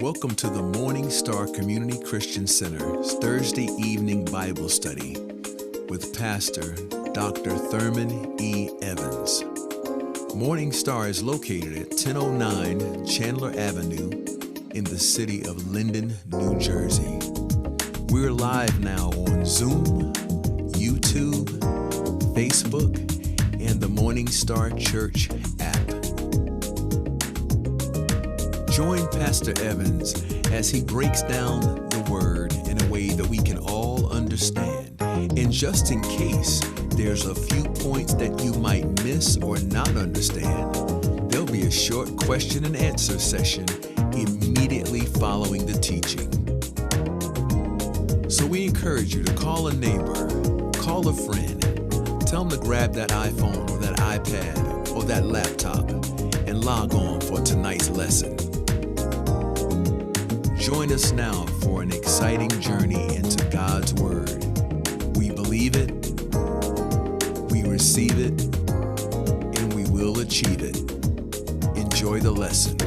Welcome to the Morning Star Community Christian Center's Thursday evening Bible study with Pastor Dr. Therman E. Evans. Morning Star is located at 1009 Chandler Avenue in the city of Linden, New Jersey. We're live now on Zoom, YouTube, Facebook, and the Morning Star Church app. Join Pastor Evans as he breaks down the Word in a way that we can all understand. And just in case there's a few points that you might miss or not understand, there'll be a short question and answer session immediately following the teaching. So we encourage you to call a neighbor, call a friend, tell them to grab that iPhone or that iPad or that laptop and log on for tonight's lesson. Join us now for an exciting journey into God's Word. We believe it, we receive it, and we will achieve it. Enjoy the lesson.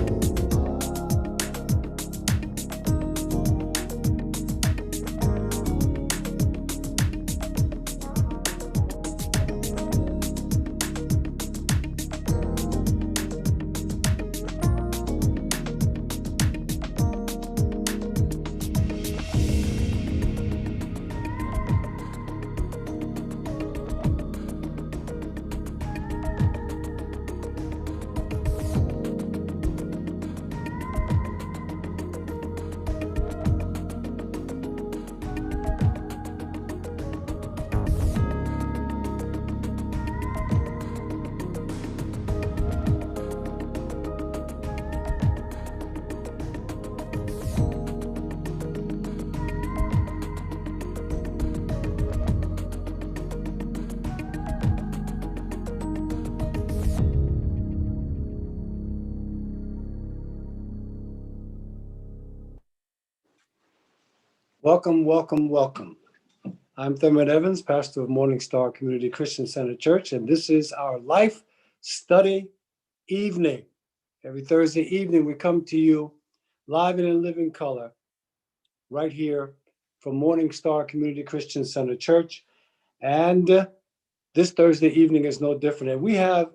Welcome, welcome, welcome. I'm Therman Evans, pastor of Morning Star Community Christian Center Church, and this is our life study evening. Every Thursday evening, we come to you live and in living color right here from Morning Star Community Christian Center Church. And this Thursday evening is no different. And we have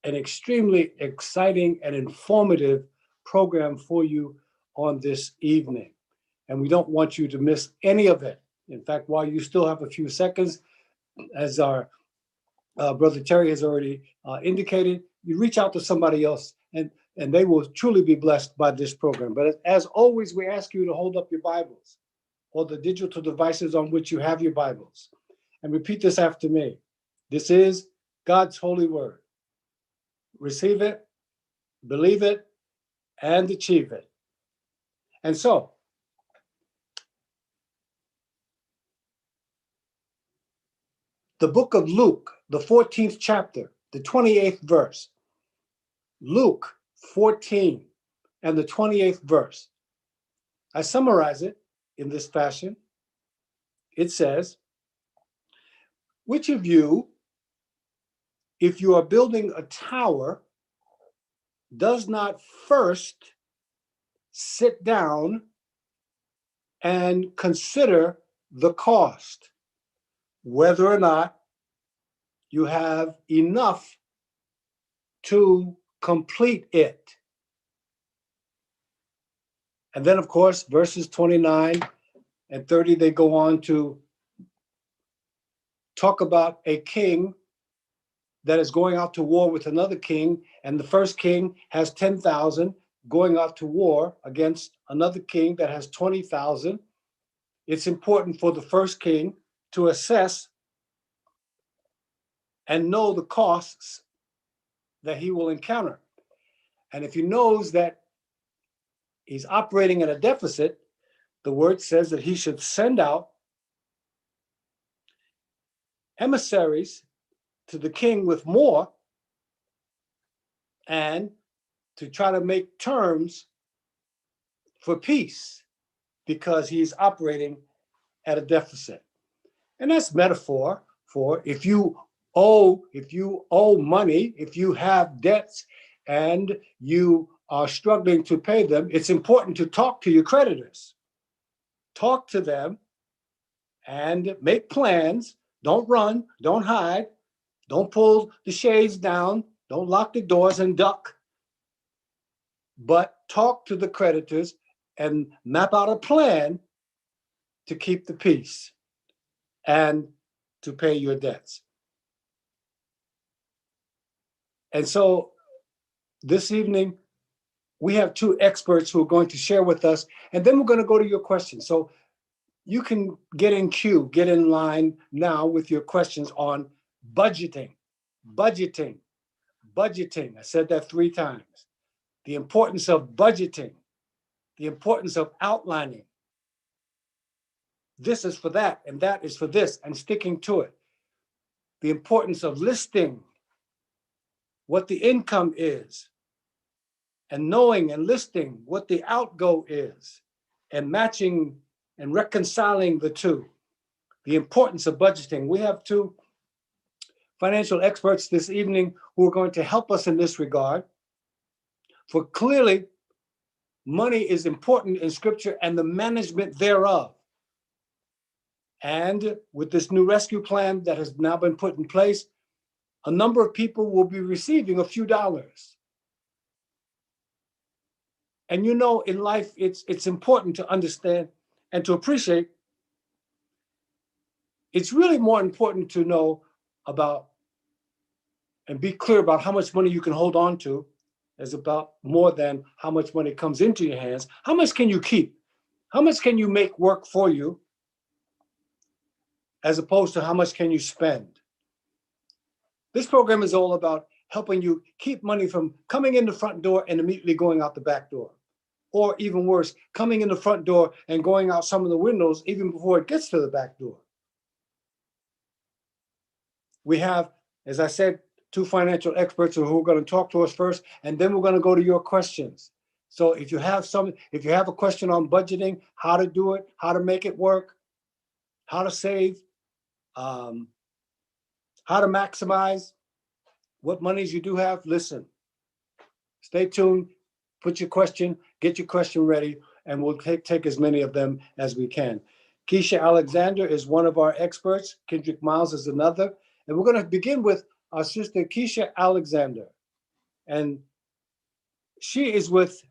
an extremely exciting and informative program for you on this evening. And we don't want you to miss any of it. In fact, while you still have a few seconds, as our brother Terry has already indicated, you reach out to somebody else and they will truly be blessed by this program. But as always, we ask you to hold up your Bibles or the digital devices on which you have your Bibles and repeat this after me. This is God's holy word. Receive it, believe it, and achieve it. And so, the book of Luke, the 14th chapter, the 28th verse. Luke 14 and the 28th verse. I summarize it in this fashion. It says, which of you, if you are building a tower, does not first sit down and consider the cost, whether or not you have enough to complete it. And then, of course, verses 29 and 30, they go on to talk about a king that is going out to war with another king, and the first king has 10,000 going out to war against another king that has 20,000. It's important for the first king to assess and know the costs that he will encounter. And if he knows that he's operating at a deficit, the word says that he should send out emissaries to the king with more and to try to make terms for peace because he's operating at a deficit. And that's metaphor for if you owe money, if you have debts and you are struggling to pay them, it's important to talk to your creditors. Talk to them and make plans. Don't run, don't hide, don't pull the shades down, don't lock the doors and duck, but talk to the creditors and map out a plan to keep the peace and to pay your debts. And so this evening, we have two experts who are going to share with us, and then we're going to go to your questions. So you can get in queue, get in line now with your questions on budgeting, budgeting, budgeting. I said that 3 times. The importance of budgeting, the importance of outlining. This is for that, and that is for this, and sticking to it. The importance of listing what the income is, and knowing and listing what the outgo is, and matching and reconciling the two. The importance of budgeting. We have 2 financial experts this evening who are going to help us in this regard. For clearly, money is important in Scripture and the management thereof. And with this new rescue plan that has now been put in place, a number of people will be receiving a few dollars. And you know, in life, it's important to understand and to appreciate. It's really more important to know about and be clear about how much money you can hold on to, as about more than how much money comes into your hands. How much can you keep? How much can you make work for you, as opposed to how much can you spend? This program is all about helping you keep money from coming in the front door and immediately going out the back door. Or even worse, coming in the front door and going out some of the windows even before it gets to the back door. We have, as I said, 2 financial experts who are going to talk to us first, and then we're going to go to your questions. So if you have a question on budgeting, how to do it, how to make it work, how to save, how to maximize what monies you do have, listen, stay tuned, put your question, get your question ready, and we'll take as many of them as we can. Keisha Alexander is one of our experts. Kendrick Miles is another. And we're going to begin with our sister, Keisha Alexander. And she is with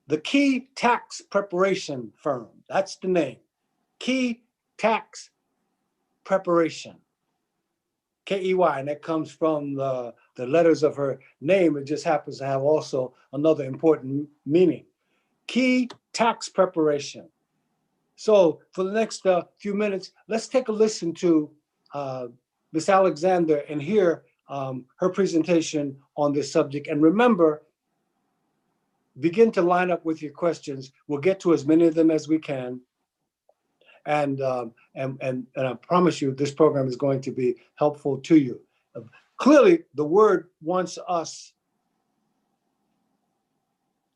the Key Tax Preparation Firm. That's the name. Key Tax Preparation. K-E-Y, and that comes from the letters of her name. It just happens to have also another important meaning. Key Tax Preparation. So for the next few minutes, let's take a listen to Ms. Alexander and hear her presentation on this subject. And remember, begin to line up with your questions. We'll get to as many of them as we can. And I promise you, this program is going to be helpful to you. Clearly, the Word wants us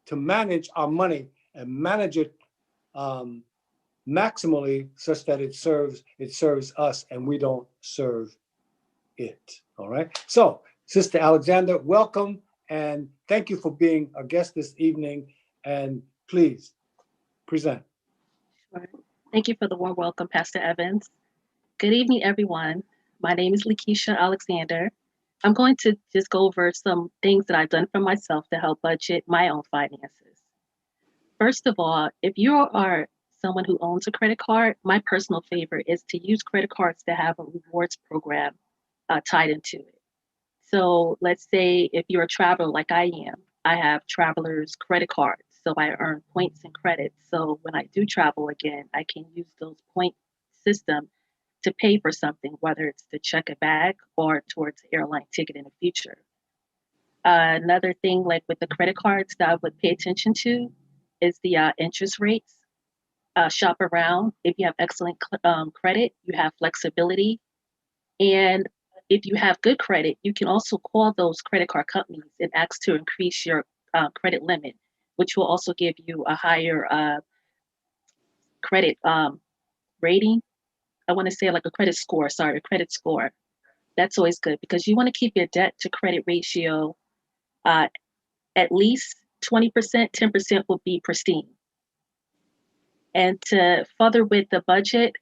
to manage our money and manage it maximally, such that it serves us and we don't serve it. All right. So, Sister Alexander, welcome and thank you for being a guest this evening. And please present. Sure. Thank you for the warm welcome, Pastor Evans. Good evening, everyone. My name is Lakeisha Alexander. I'm going to just go over some things that I've done for myself to help budget my own finances. First of all, if you are someone who owns a credit card, my personal favorite is to use credit cards that have a rewards program tied into it. So let's say if you're a traveler like I am, I have traveler's credit cards. So I earn points and credits. So when I do travel again, I can use those point system to pay for something, whether it's to check a bag or towards the airline ticket in the future. Another thing, like with the credit cards that I would pay attention to is the interest rates. Shop around. If you have excellent credit, you have flexibility. And if you have good credit, you can also call those credit card companies and ask to increase your credit limit, which will also give you a higher credit rating. I want to say like a credit score, sorry, a credit score. That's always good because you want to keep your debt to credit ratio at least 20%, 10% will be pristine. And to further with the budget,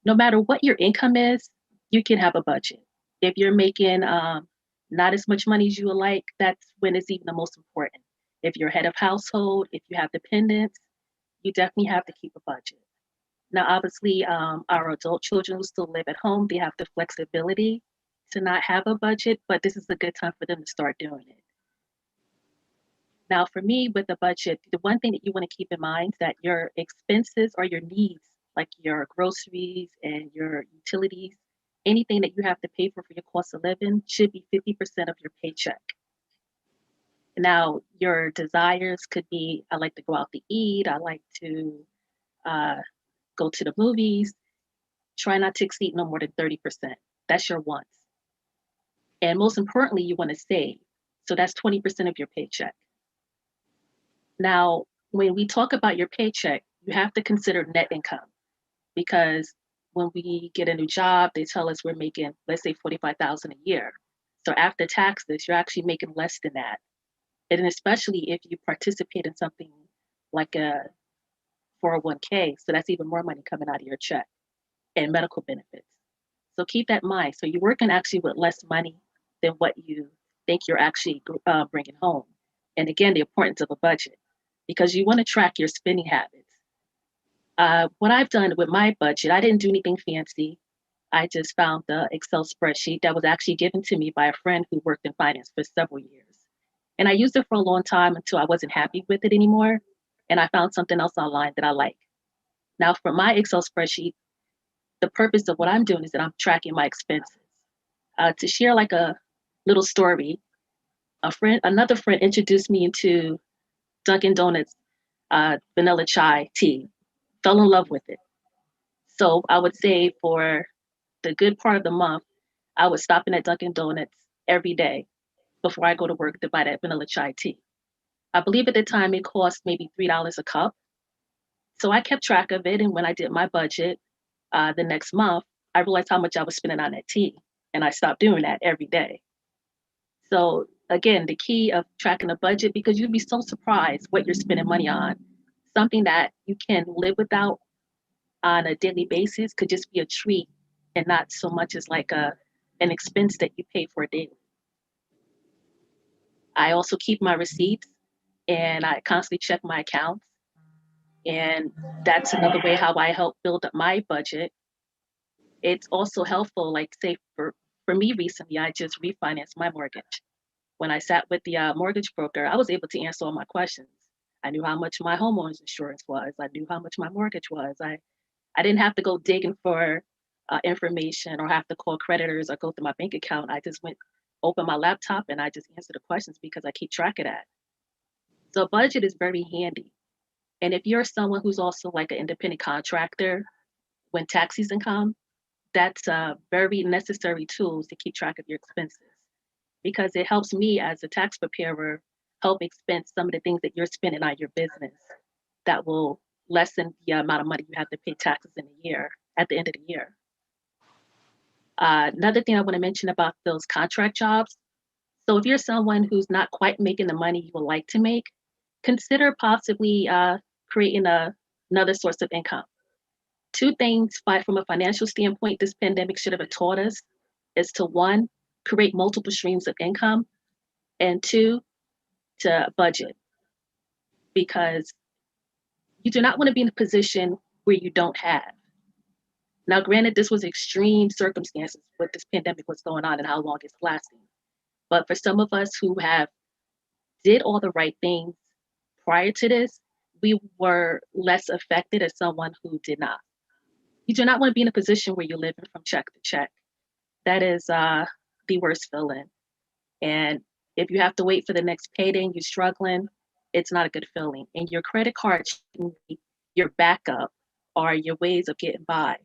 no matter what your income is, you can have a budget. If you're making not as much money as you would like, that's when it's even the most important. If you're head of household, if you have dependents, you definitely have to keep a budget. Now, obviously, our adult children who still live at home, they have the flexibility to not have a budget, but this is a good time for them to start doing it. Now, for me, with a budget, the one thing that you want to keep in mind is that your expenses or your needs, like your groceries and your utilities, anything that you have to pay for your cost of living, should be 50% of your paycheck. Now, your desires could be, I like to go out to eat, I like to uh, go to the movies. Try not to exceed no more than 30%. That's your wants. And most importantly, you want to save. So that's 20% of your paycheck. Now, when we talk about your paycheck, you have to consider net income because when we get a new job, they tell us we're making, let's say, 45,000 a year. So after taxes, you're actually making less than that. And then especially if you participate in something like a 401k, so that's even more money coming out of your check and medical benefits. So keep that in mind. So you're working actually with less money than what you think you're actually bringing home. And again, the importance of a budget because you want to track your spending habits. What I've done with my budget, I didn't do anything fancy. I just found the Excel spreadsheet that was actually given to me by a friend who worked in finance for several years. And I used it for a long time until I wasn't happy with it anymore. And I found something else online that I like. Now, for my Excel spreadsheet, the purpose of what I'm doing is that I'm tracking my expenses. To share like a little story, another friend introduced me into Dunkin' Donuts vanilla chai tea, fell in love with it. So I would say for the good part of the month, I was stopping at Dunkin' Donuts every day before I go to work to buy that vanilla chai tea. I believe at the time it cost maybe $3 a cup. So I kept track of it. And when I did my budget the next month, I realized how much I was spending on that tea. And I stopped doing that every day. So again, the key of tracking a budget, because you'd be so surprised what you're spending money on. Something that you can live without on a daily basis could just be a treat and not so much as like an expense that you pay for daily. I also keep my receipts and I constantly check my accounts. And that's another way how I help build up my budget. It's also helpful, like say for me recently, I just refinanced my mortgage. When I sat with the mortgage broker, I was able to answer all my questions. I knew how much my homeowner's insurance was. I knew how much my mortgage was. I didn't have to go digging for information or have to call creditors or go through my bank account. I just went, open my laptop, and I just answered the questions because I keep track of that. So a budget is very handy. And if you're someone who's also like an independent contractor, when tax season comes, that's a very necessary tool to keep track of your expenses because it helps me as a tax preparer help expense some of the things that you're spending on your business that will lessen the amount of money you have to pay taxes in a year at the end of the year. Another thing I want to mention about those contract jobs. So if you're someone who's not quite making the money you would like to make, consider possibly creating another source of income. Two things from a financial standpoint this pandemic should have taught us is to one, create multiple streams of income, and two, to budget because you do not want to be in a position where you don't have. Now, granted, this was extreme circumstances with this pandemic, what's going on and how long it's lasting. But for some of us who have did all the right things prior to this, we were less affected as someone who did not. You do not want to be in a position where you're living from check to check. That is the worst feeling. And if you have to wait for the next payday and you're struggling, it's not a good feeling. And your credit card should be your backup or your ways of getting by.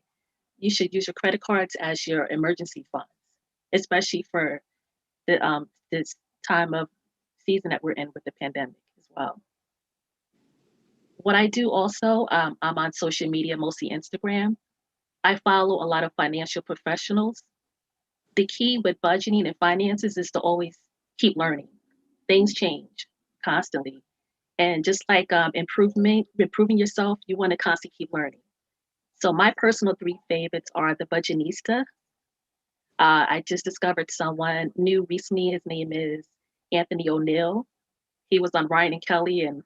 You should use your credit cards as your emergency funds, especially for this time of season that we're in with the pandemic as well. What I do also, I'm on social media, mostly Instagram. I follow a lot of financial professionals. The key with budgeting and finances is to always keep learning. Things change constantly. And just like improving yourself, you want to constantly keep learning. So my personal three favorites are the Budgetnista. I just discovered someone new recently. His name is Anthony O'Neill. He was on Ryan and Kelly, and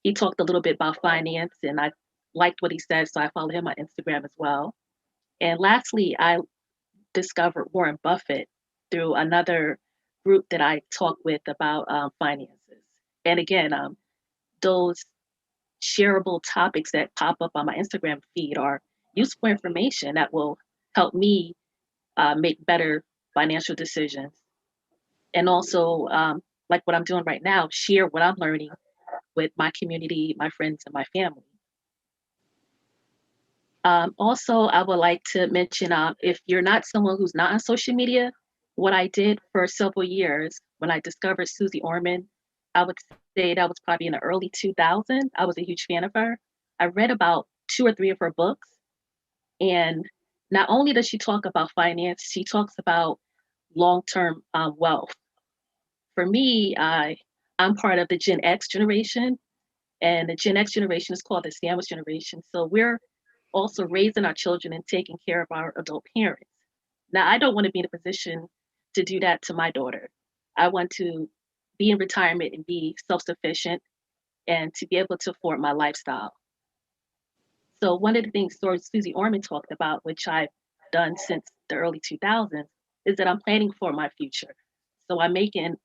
he talked a little bit about finance, and I liked what he said, so I follow him on Instagram as well. And lastly, I discovered Warren Buffett through another group that I talk with about finances. And again, those shareable topics that pop up on my Instagram feed are useful information that will help me make better financial decisions. And also, like what I'm doing right now, share what I'm learning with my community, my friends, and my family. Also, I would like to mention if you're not someone who's not on social media, what I did for several years when I discovered Susie Orman, I would say that was probably in the early 2000s. I was a huge fan of her. I read about two or three of her books. And not only does she talk about finance, she talks about long term wealth. For me, I'm part of the Gen X generation, and the Gen X generation is called the sandwich generation. So we're also raising our children and taking care of our adult parents. Now, I don't want to be in a position to do that to my daughter. I want to be in retirement and be self sufficient and to be able to afford my lifestyle. So, one of the things Susie Orman talked about, which I've done since the early 2000s, is that I'm planning for my future. So, I'm making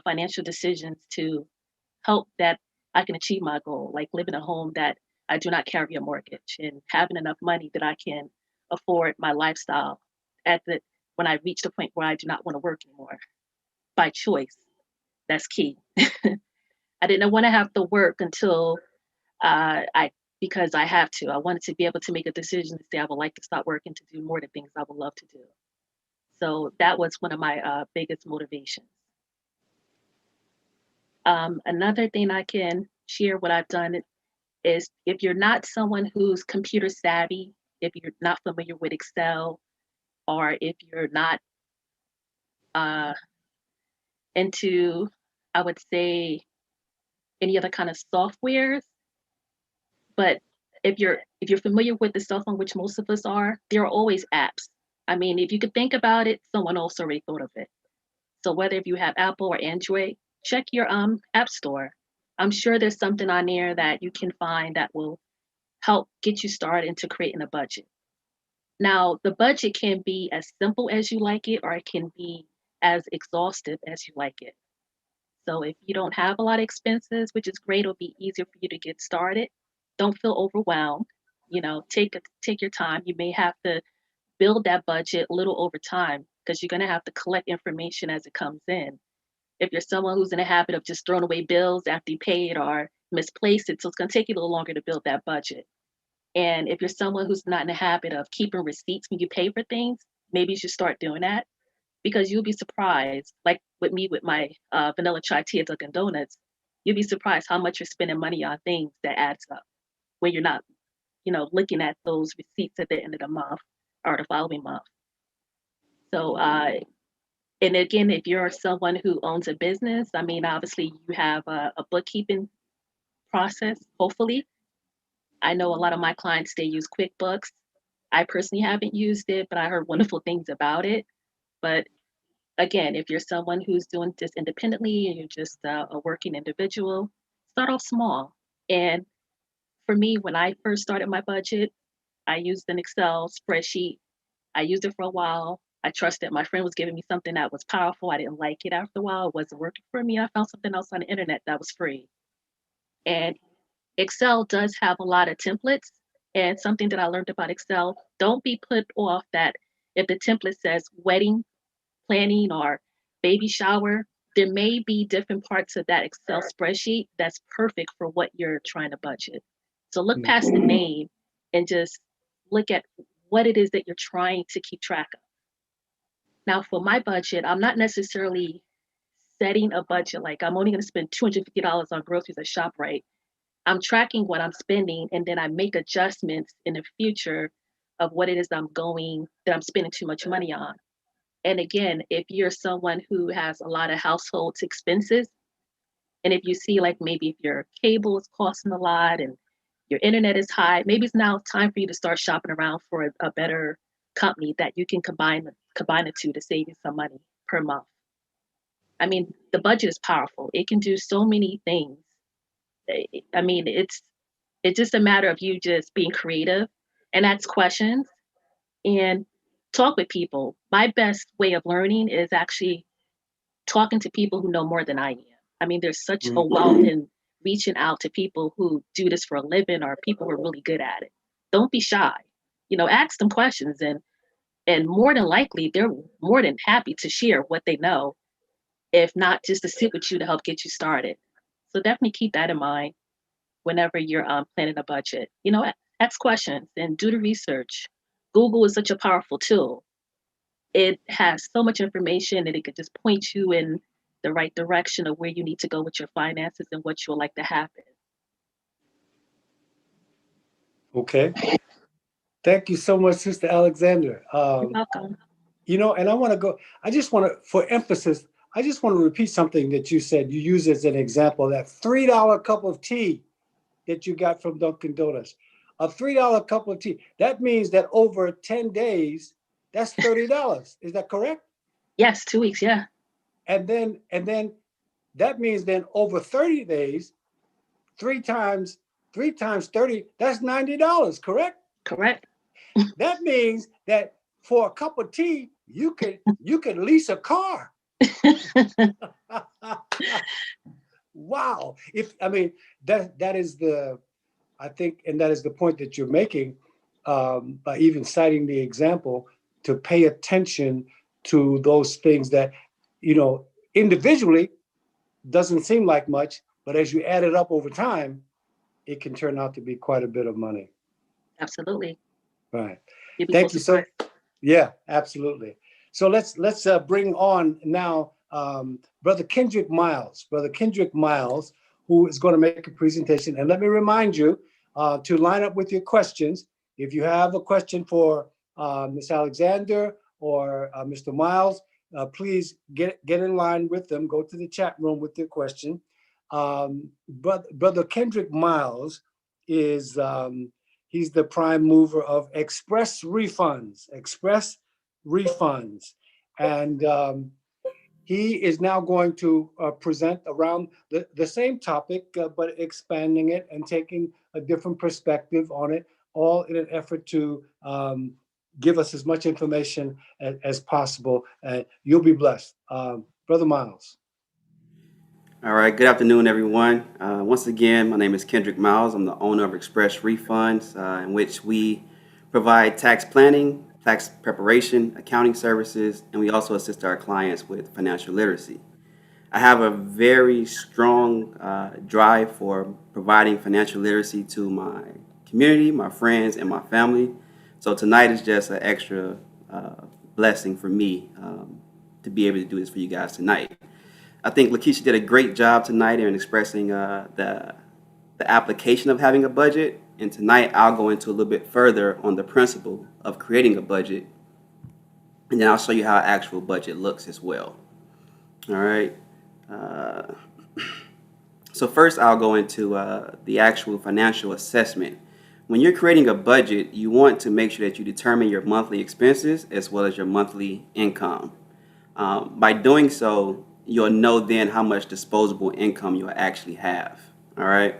financial decisions to help that I can achieve my goal, like live in a home that I do not carry a mortgage and having enough money that I can afford my lifestyle at the when I reach the point where I do not want to work anymore by choice. That's key. I didn't want to have to work until I because I have to. I wanted to be able to make a decision to say I would like to stop working to do more of the things I would love to do. So that was one of my biggest motivations. Another thing I can share what I've done is if you're not someone who's computer savvy, if you're not familiar with Excel, or if you're not uh, into, I would say, any other kind of softwares, but if you're familiar with the cell phone, which most of us are, there are always apps. I mean, if you could think about it, someone else already thought of it. So whether if you have Apple or Android, check your app store. I'm sure there's something on there that you can find that will help get you started into creating a budget. Now, the budget can be as simple as you like it, or it can be as exhaustive as you like it. So if you don't have a lot of expenses, which is great, it'll be easier for you to get started. Don't feel overwhelmed. Take your time. You may have to build that budget a little over time because you're going to have to collect information as it comes in. If you're someone who's in a habit of just throwing away bills after you pay it or misplace it, so it's going to take you a little longer to build that budget. And if you're someone who's not in the habit of keeping receipts when you pay for things, maybe you should start doing that because you'll be surprised. Like with me with my vanilla chai tea at Dunkin' Donuts, you'll be surprised how much you're spending money on things that adds up when you're not, looking at those receipts at the end of the month or the following month. So, and again, if you're someone who owns a business, I mean, obviously you have a bookkeeping process, hopefully. I know a lot of my clients, they use QuickBooks. I personally haven't used it, but I heard wonderful things about it. But again, if you're someone who's doing this independently and you're just a working individual, start off small. And for me, when I first started my budget, I used an Excel spreadsheet. I used it for a while. I trusted my friend was giving me something that was powerful. I didn't like it after a while. It wasn't working for me. I found something else on the internet that was free. And Excel does have a lot of templates. And something that I learned about Excel, don't be put off that if the template says wedding planning or baby shower, there may be different parts of that Excel spreadsheet that's perfect for what you're trying to budget. So look past the name and just look at what it is that you're trying to keep track of. Now, for my budget, I'm not necessarily setting a budget like I'm only going to spend $250 on groceries at ShopRite. I'm tracking what I'm spending and then I make adjustments in the future of what it is that I'm spending too much money on. And again, if you're someone who has a lot of household expenses And if you see like maybe if your cable is costing a lot and your internet is high, maybe it's now time for you to start shopping around for a better company that you can combine the two to save you some money per month. I mean, the budget is powerful. It can do so many things. I mean, it's just a matter of you just being creative and ask questions and talk with people. My best way of learning is actually talking to people who know more than I am. I mean, there's such a wealth in reaching out to people who do this for a living or people who are really good at it. Don't be shy. Ask them questions and more than likely they're more than happy to share what they know, if not just to sit with you to help get you started. So definitely keep that in mind whenever you're planning a budget. Ask questions and do the research. Google is such a powerful tool. It has so much information and it could just point you in the right direction of where you need to go with your finances and what you would like to happen. Okay. Thank you so much, Sister Alexander. You're welcome. And I just want to, for emphasis, I just want to repeat something that you said. You use as an example that $3 cup of tea that you got from Dunkin' Donuts. A $3 cup of tea. That means that over 10 days, that's $30. Is that correct? Yes, 2 weeks, yeah. And then that means then over 30 days, three times 30, that's $90, correct? Correct. That means that for a cup of tea, you could lease a car. Wow. That is I think, and that is the point that you're making, by even citing the example, to pay attention to those things that, individually doesn't seem like much, but as you add it up over time, it can turn out to be quite a bit of money. Absolutely. Right. You'd be Thank you. surprised. Yeah, absolutely. So let's bring on now Brother Kendrick Miles. Brother Kendrick Miles, who is going to make a presentation. And let me remind you to line up with your questions. If you have a question for Ms. Alexander or Mr. Miles, please get in line with them. Go to the chat room with your question. Brother Kendrick Miles is he's the prime mover of Express Refunds. And he is now going to present around the same topic, but expanding it and taking a different perspective on it, all in an effort to give us as much information as possible. You'll be blessed. Brother Miles. All right, good afternoon, everyone. Once again, my name is Kendrick Miles. I'm the owner of Express Refunds, in which we provide tax planning, tax preparation, accounting services, and we also assist our clients with financial literacy. I have a very strong drive for providing financial literacy to my community, my friends, and my family. So tonight is just an extra blessing for me to be able to do this for you guys tonight. I think Lakeisha did a great job tonight in expressing the application of having a budget. And tonight I'll go into a little bit further on the principle of creating a budget. And then I'll show you how an actual budget looks as well. All right. So first I'll go into the actual financial assessment. When you're creating a budget, you want to make sure that you determine your monthly expenses as well as your monthly income. By doing so, you'll know then how much disposable income you'll actually have. All right.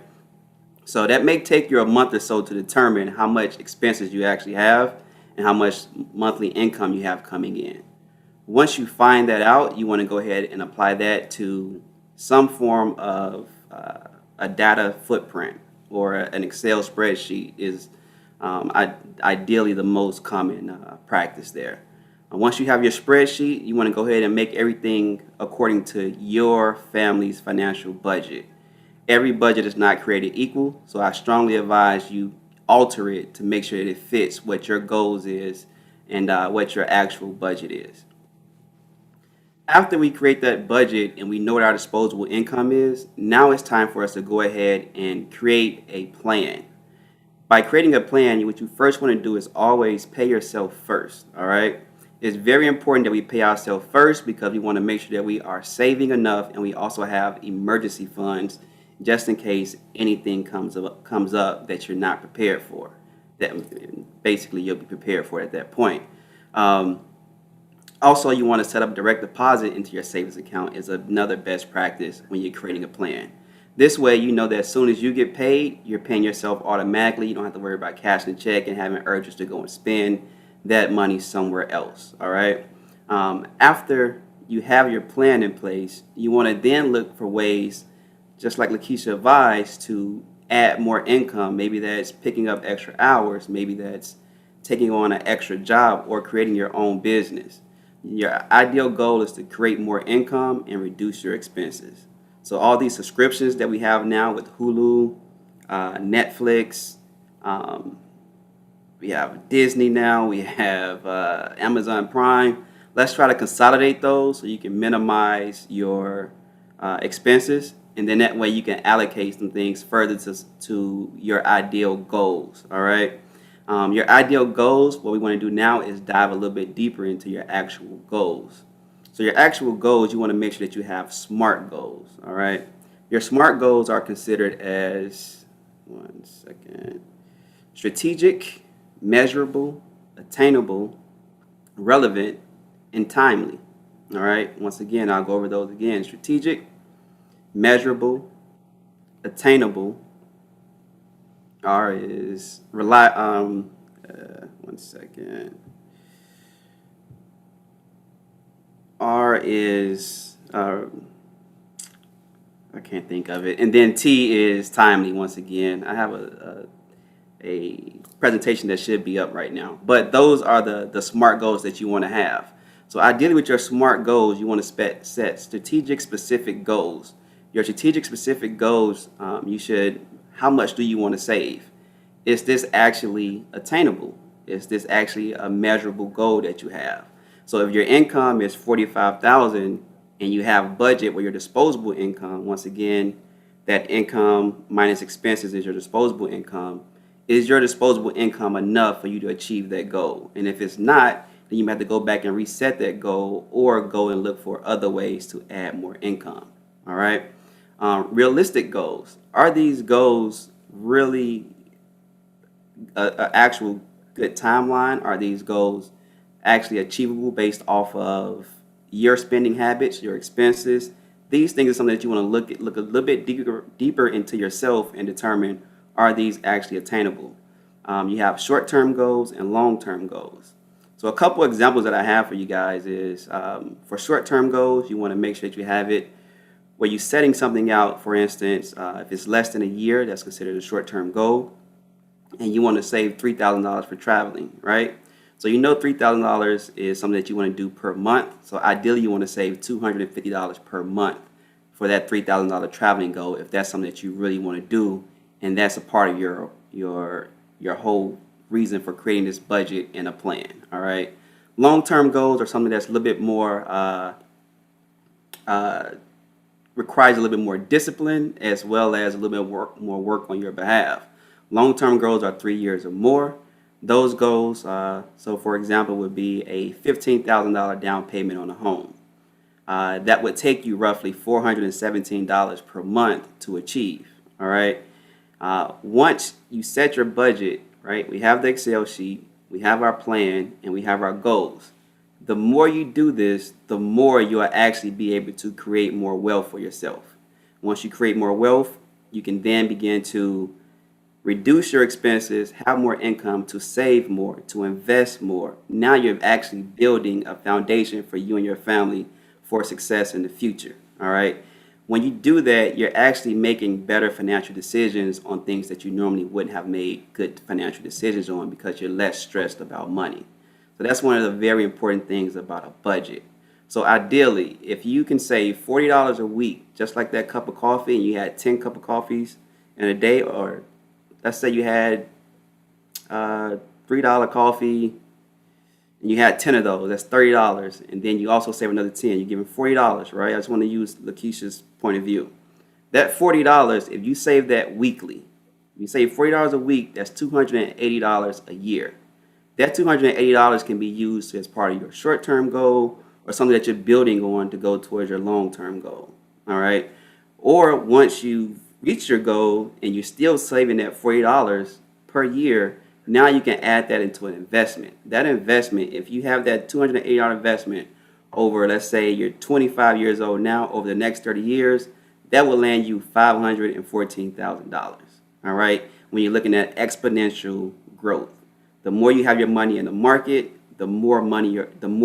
So that may take you a month or so to determine how much expenses you actually have and how much monthly income you have coming in. Once you find that out, you want to go ahead and apply that to some form of a data footprint, or an Excel spreadsheet is ideally the most common practice there. Once you have your spreadsheet, you want to go ahead and make everything according to your family's financial budget. Every budget is not created equal, so I strongly advise you alter it to make sure that it fits what your goals is and what your actual budget is. After we create that budget and we know what our disposable income is, now it's time for us to go ahead and create a plan. By creating a plan, what you first want to do is always pay yourself first, all right? It's very important that we pay ourselves first because we want to make sure that we are saving enough and we also have emergency funds just in case anything comes up that you're not prepared for. That basically you'll be prepared for at that point. Um, Also, you want to set up direct deposit into your savings account is another best practice when you're creating a plan. This way, you know that as soon as you get paid, you're paying yourself automatically. You don't have to worry about cashing a check and having urges to go and spend that money somewhere else. All right. After you have your plan in place, you want to then look for ways, just like Lakeisha advised, to add more income. Maybe that's picking up extra hours. Maybe that's taking on an extra job or creating your own business. Your ideal goal is to create more income and reduce your expenses. So all these subscriptions that we have now with Hulu, Netflix, um, we have Disney now, we have Amazon Prime. Let's try to consolidate those so you can minimize your expenses, and then that way you can allocate some things further to your ideal goals. All right. Your ideal goals, what we want to do now is dive a little bit deeper into your actual goals. So your actual goals, you want to make sure that you have SMART goals, all right? Your SMART goals are considered as, one second, strategic, measurable, attainable, relevant, and timely, all right? Once again, I'll go over those again. Strategic, measurable, attainable, R is one second. R is I can't think of it, and then T is timely. Once again, I have a presentation that should be up right now, but those are the SMART goals that you want to have. So ideally, with your SMART goals, you want to set strategic specific goals. Your strategic specific goals, how much do you want to save? Is this actually attainable? Is this actually a measurable goal that you have? So if your income is $45,000 and you have budget where your disposable income, once again, that income minus expenses is your disposable income. Is your disposable income enough for you to achieve that goal? And if it's not, then you have to go back and reset that goal or go and look for other ways to add more income. All right. Realistic goals. Are these goals really an actual good timeline? Are these goals actually achievable based off of your spending habits, your expenses? These things are something that you want to look a little bit deeper into yourself and determine, are these actually attainable? You have short-term goals and long-term goals. So a couple examples that I have for you guys is for short-term goals, you want to make sure that you have it where you're setting something out. For instance, if it's less than a year, that's considered a short-term goal, and you want to save $3,000 for traveling, right? So you know $3,000 is something that you want to do per month. So ideally, you want to save $250 per month for that $3,000 traveling goal if that's something that you really want to do, and that's a part of your whole reason for creating this budget and a plan. All right. Long-term goals are something that's a little bit more requires a little bit more discipline as well as a little bit more work on your behalf. Long-term goals are 3 years or more. Those goals, so for example, would be a $15,000 down payment on a home. That would take you roughly $417 per month to achieve. All right. Once you set your budget, right, we have the Excel sheet, we have our plan, and we have our goals. The more you do this, the more you'll actually be able to create more wealth for yourself. Once you create more wealth, you can then begin to reduce your expenses, have more income, to save more, to invest more. Now you're actually building a foundation for you and your family for success in the future. All right. When you do that, you're actually making better financial decisions on things that you normally wouldn't have made good financial decisions on because you're less stressed about money. So that's one of the very important things about a budget. So ideally, if you can save $40 a week, just like that cup of coffee, and you had 10 cup of coffees in a day, or let's say you had $3 coffee and you had 10 of those, that's $30. And then you also save another 10, you're giving $40, right? I just want to use Lakeisha's point of view. That $40, if you save that weekly, you save $40 a week, that's $280 a year. That $280 can be used as part of your short-term goal or something that you're building on to go towards your long-term goal. All right. Or once you've reached your goal and you're still saving that $40 per year, now you can add that into an investment. That investment, if you have that $280 investment over, let's say you're 25 years old now, over the next 30 years, that will land you $514,000. All right. When you're looking at exponential growth, the more you have your money in the market, the more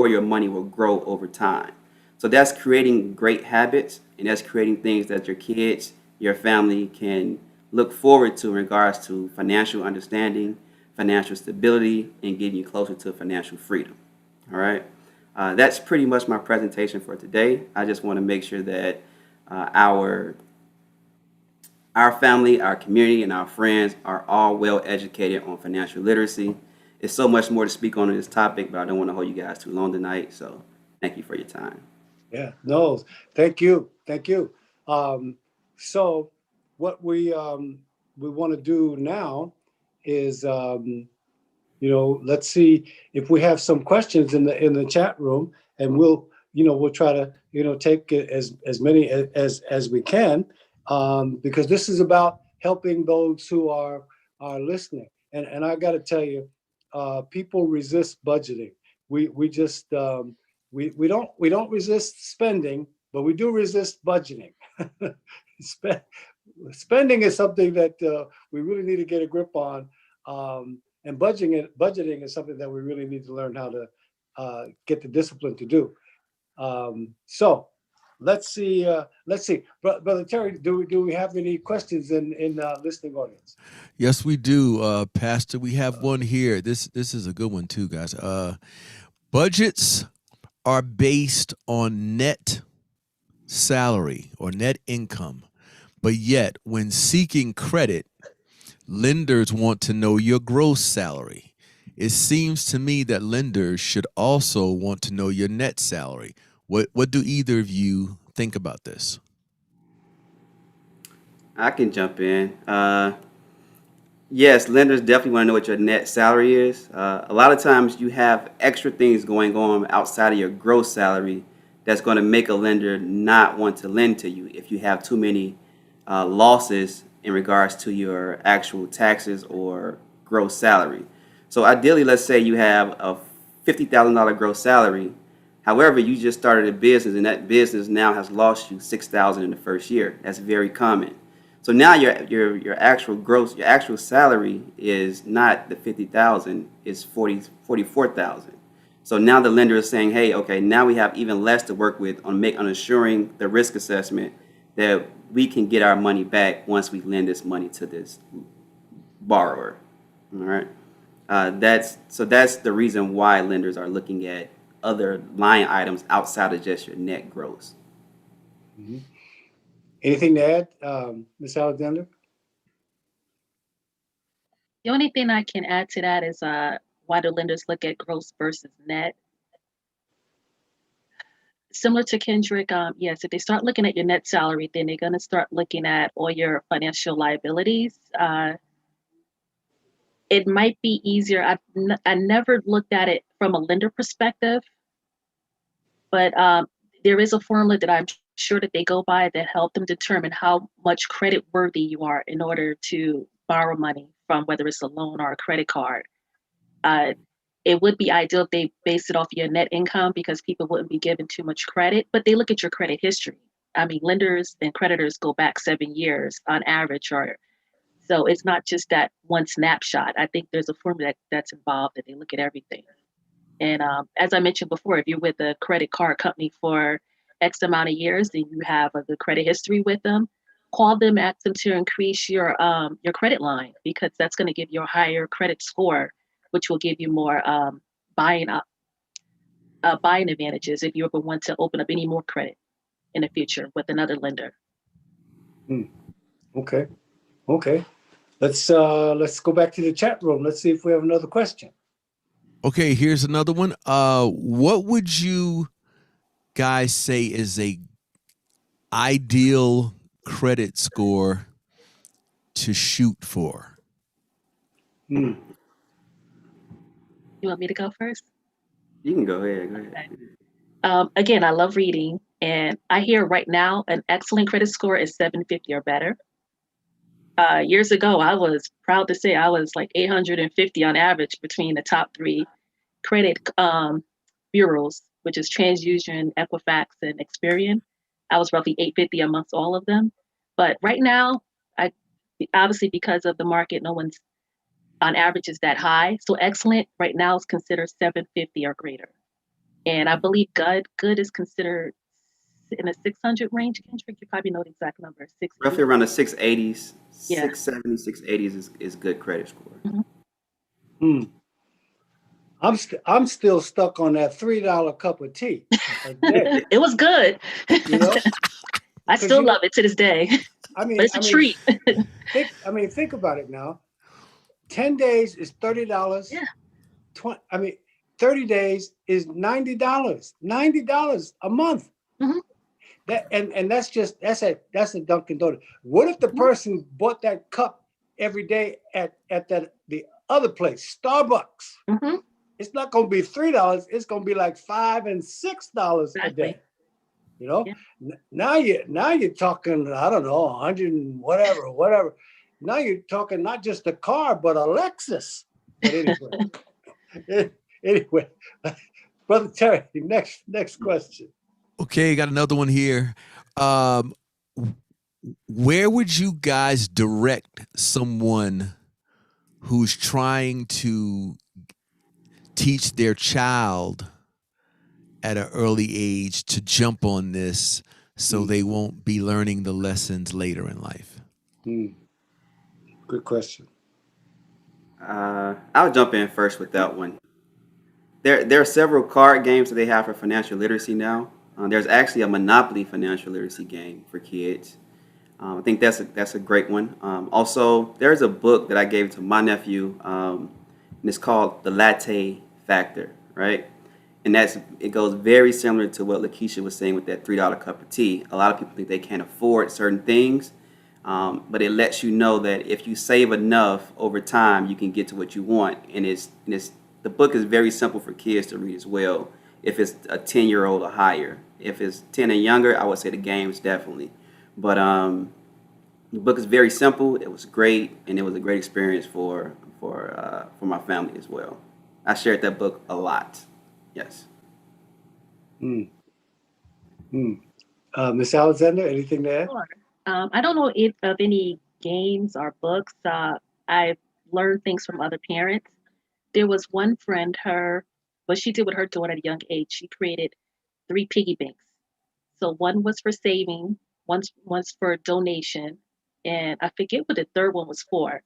your money will grow over time. So that's creating great habits, and that's creating things that your kids, your family can look forward to in regards to financial understanding, financial stability, and getting you closer to financial freedom. All right. That's pretty much my presentation for today. I just want to make sure that our family, our community, and our friends are all well educated on financial literacy. It's so much more to speak on this topic, but I don't want to hold you guys too long tonight. So thank you for your time. Yeah, no, thank you, thank you. So what we want to do now is let's see if we have some questions in the chat room, and we'll try to take as many as we can, because this is about helping those who are listening. And I got to tell you, people resist budgeting. We just we don't resist spending, but we do resist budgeting. Spending is something that we really need to get a grip on, and budgeting is something that we really need to learn how to get the discipline to do. So let's see. Brother Terry, do we have any questions in listening audience? Yes, we do, Pastor. We have one here. This is a good one too, guys. Budgets are based on net salary or net income, but yet when seeking credit, lenders want to know your gross salary. It seems to me that lenders should also want to know your net salary. What do either of you think about this? I can jump in. Yes, lenders definitely want to know what your net salary is. A lot of times you have extra things going on outside of your gross salary that's going to make a lender not want to lend to you if you have too many losses in regards to your actual taxes or gross salary. So ideally, let's say you have a $50,000 gross salary. However, you just started a business and that business now has lost you $6,000 in the first year. That's very common. So now your actual salary is not the 50,000, it's 44,000. So now the lender is saying, hey, okay, now we have even less to work with on assuring the risk assessment that we can get our money back once we lend this money to this borrower. All right. That's the reason why lenders are looking at other line items outside of just your net gross. Mm-hmm. Anything to add, Ms. Alexander? The only thing I can add to that is why do lenders look at gross versus net? Similar to Kendrick, yes, if they start looking at your net salary, then they're going to start looking at all your financial liabilities. It might be easier. I never looked at it from a lender perspective, but there is a formula that I'm sure that they go by that help them determine how much credit worthy you are in order to borrow money from, whether it's a loan or a credit card. It would be ideal if they base it off your net income because people wouldn't be given too much credit, but they look at your credit history. I mean, lenders and creditors go back 7 years on average, or so it's not just that one snapshot. I think there's a formula that's involved that they look at everything. And as I mentioned before, if you're with a credit card company for X amount of years and you have a good credit history with them, call them, ask them to increase your credit line because that's going to give you a higher credit score, which will give you more buying advantages if you ever want to open up any more credit in the future with another lender. Okay. Let's go back to the chat room. Let's see if we have another question. Okay, here's another one. What would you guys say is a ideal credit score to shoot for? You want me to go first? You can go ahead. Go ahead. Okay. Again, I love reading, and I hear right now an excellent credit score is 750 or better. Years ago, I was proud to say I was like 850 on average between the top three credit bureaus, which is TransUnion, Equifax, and Experian. I was roughly 850 amongst all of them. But right now, I obviously because of the market, no one's on average is that high. So excellent right now is considered 750 or greater. And I believe good is considered in a 600 range. Kendrick, you probably know the exact number, Roughly 680. around the 680s, Yeah. 670, 680s is good credit score. Mhm. Hmm. I'm still stuck on that $3 cup of tea a day. It was good. You know, I because still love it to this day, I but mean, it's a treat. think about it now. 10 days is $30. Yeah. 30 days is $90. $90 a month. Mhm. And that's a Dunkin' Donut. What if the Mhm. person bought that cup every day at the other place, Starbucks? Mhm. It's not going to be $3. It's going to be like $5 and $6 a Exactly. day. You know, Yeah. now you're talking, I don't know, 100 and whatever. Now you're talking not just a car, but a Lexus. But anyway, Brother Terry, next question. Okay, got another one here. Um, where would you guys direct someone who's trying to teach their child at an early age to jump on this so they won't be learning the lessons later in life? Good question. I'll jump in first with that one. There are several card games that they have for financial literacy now. There's actually a Monopoly financial literacy game for kids. I think that's a great one. Also, there's a book that I gave to my nephew, and it's called The Latte Factor, right? And it goes very similar to what Lakeisha was saying with that $3 cup of tea. A lot of people think they can't afford certain things, but it lets you know that if you save enough over time, you can get to what you want. And it's the book is very simple for kids to read as well. If it's a 10-year-old or higher, if it's 10 and younger, I would say the games definitely. But the book is very simple. It was great, and it was a great experience for my family as well. I shared that book a lot. Yes. Miss Alexander, anything to add? Sure. I don't know if of any games or books. I've learned things from other parents. There was one friend, what she did with her daughter at a young age, she created three piggy banks. So one was for saving, one's for donation, and I forget what the third one was for.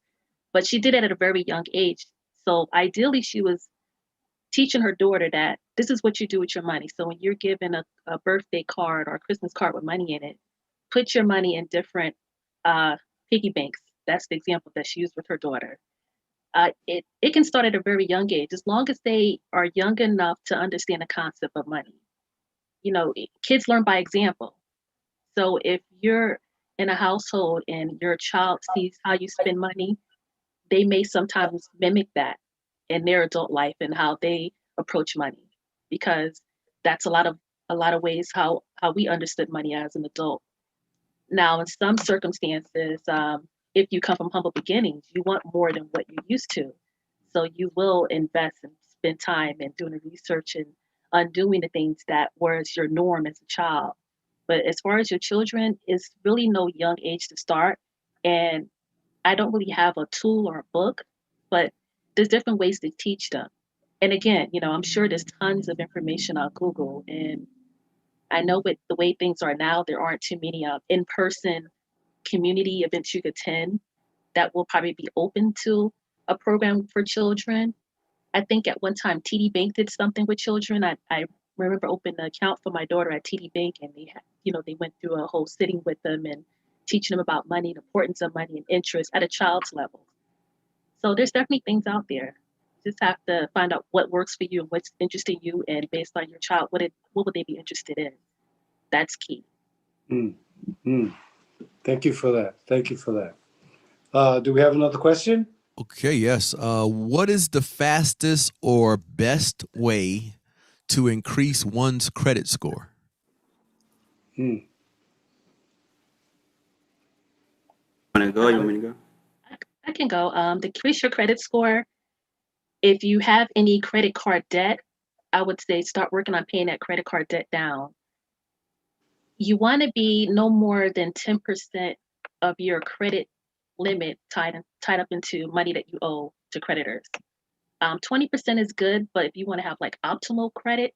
But she did it at a very young age. So ideally, she was teaching her daughter that this is what you do with your money. So when you're given a birthday card or a Christmas card with money in it, put your money in different uh, piggy banks. That's the example that she used with her daughter. It can start at a very young age, as long as they are young enough to understand the concept of money. Kids learn by example. So if you're in a household and your child sees how you spend money, they may sometimes mimic that in their adult life and how they approach money, because that's a lot of ways how we understood money as an adult. Now, in some circumstances, if you come from humble beginnings, you want more than what you're used to. So you will invest and spend time in doing the research and undoing the things that was your norm as a child. But as far as your children, it's really no young age to start. And I don't really have a tool or a book, but there's different ways to teach them. And again, I'm sure there's tons of information on Google. And I know with the way things are now, there aren't too many in-person community events you could attend that will probably be open to a program for children. I think at one time TD Bank did something with children. I remember opening an account for my daughter at TD Bank, and they went through a whole sitting with them and teaching them about money, the importance of money and interest at a child's level. So there's definitely things out there. Just have to find out what works for you and what's interesting you, and based on your child, what would they be interested in? That's key. Mm, mm. Thank you for that. Do we have another question? Okay, yes. What is the fastest or best way to increase one's credit score? Hmm. Want to go? You want me to go? I, I can go. To increase your credit score, if you have any credit card debt, I would say start working on paying that credit card debt down. You want to be no more than 10% of your credit limit tied up into money that you owe to creditors. 20% is good, but if you want to have like optimal credit,